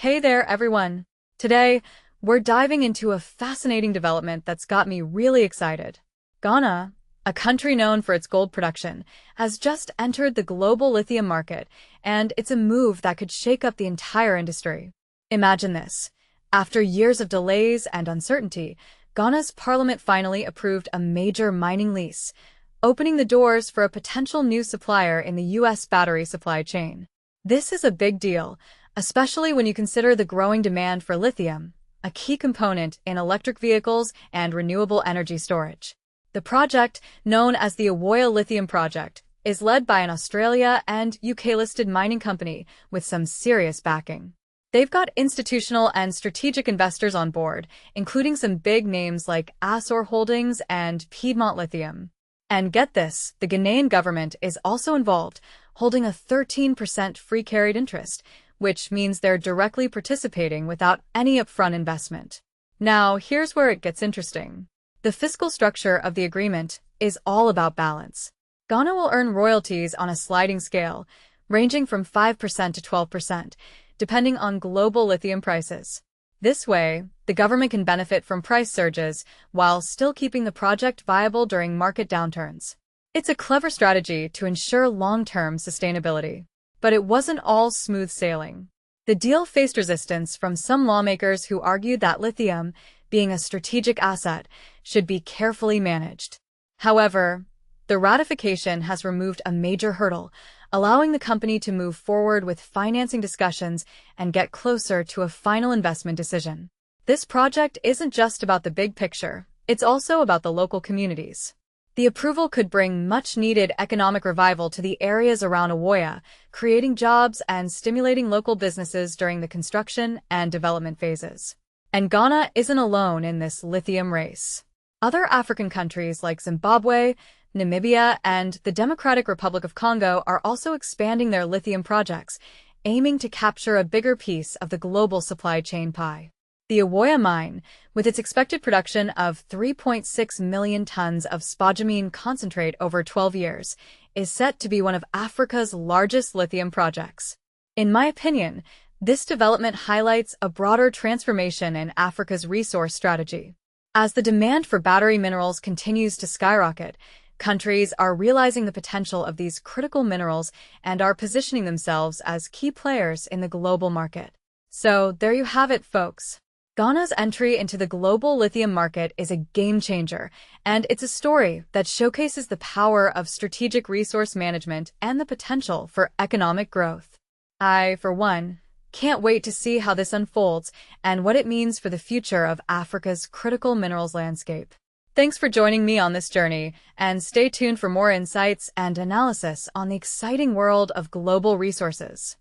Hey there, everyone. Today, we're diving into a fascinating development that's got me really excited. Ghana, a country known for its gold production, has just entered the global lithium market, and it's a move that could shake up the entire industry. Imagine this. After years of delays and uncertainty, Ghana's parliament finally approved a major mining lease, opening the doors for a potential new supplier in the U.S. battery supply chain. This is a big deal, especially when you consider the growing demand for lithium, a key component in electric vehicles and renewable energy storage. The project, known as the Ewoyaa Lithium Project, is led by an Australia and UK-listed mining company with some serious backing. They've got institutional and strategic investors on board, including some big names like Assor Holdings and Piedmont Lithium. And get this, the Ghanaian government is also involved, holding a 13% free carried interest, which means they're directly participating without any upfront investment. Now, here's where it gets interesting. The fiscal structure of the agreement is all about balance. Ghana will earn royalties on a sliding scale, ranging from 5% to 12%, depending on global lithium prices. This way, the government can benefit from price surges while still keeping the project viable during market downturns. It's a clever strategy to ensure long-term sustainability. But it wasn't all smooth sailing. The deal faced resistance from some lawmakers who argued that lithium, being a strategic asset, should be carefully managed. However, the ratification has removed a major hurdle, allowing the company to move forward with financing discussions and get closer to a final investment decision. This project isn't just about the big picture, it's also about the local communities. The approval could bring much-needed economic revival to the areas around Ewoyaa, creating jobs and stimulating local businesses during the construction and development phases. And Ghana isn't alone in this lithium race. Other African countries like Zimbabwe, Namibia, and the Democratic Republic of Congo are also expanding their lithium projects, aiming to capture a bigger piece of the global supply chain pie. The Ewoyaa mine, with its expected production of 3.6 million tons of spodumene concentrate over 12 years, is set to be one of Africa's largest lithium projects. In my opinion, this development highlights a broader transformation in Africa's resource strategy. As the demand for battery minerals continues to skyrocket, countries are realizing the potential of these critical minerals and are positioning themselves as key players in the global market. So, there you have it, folks. Ghana's entry into the global lithium market is a game-changer, and it's a story that showcases the power of strategic resource management and the potential for economic growth. I, for one, can't wait to see how this unfolds and what it means for the future of Africa's critical minerals landscape. Thanks for joining me on this journey, and stay tuned for more insights and analysis on the exciting world of global resources.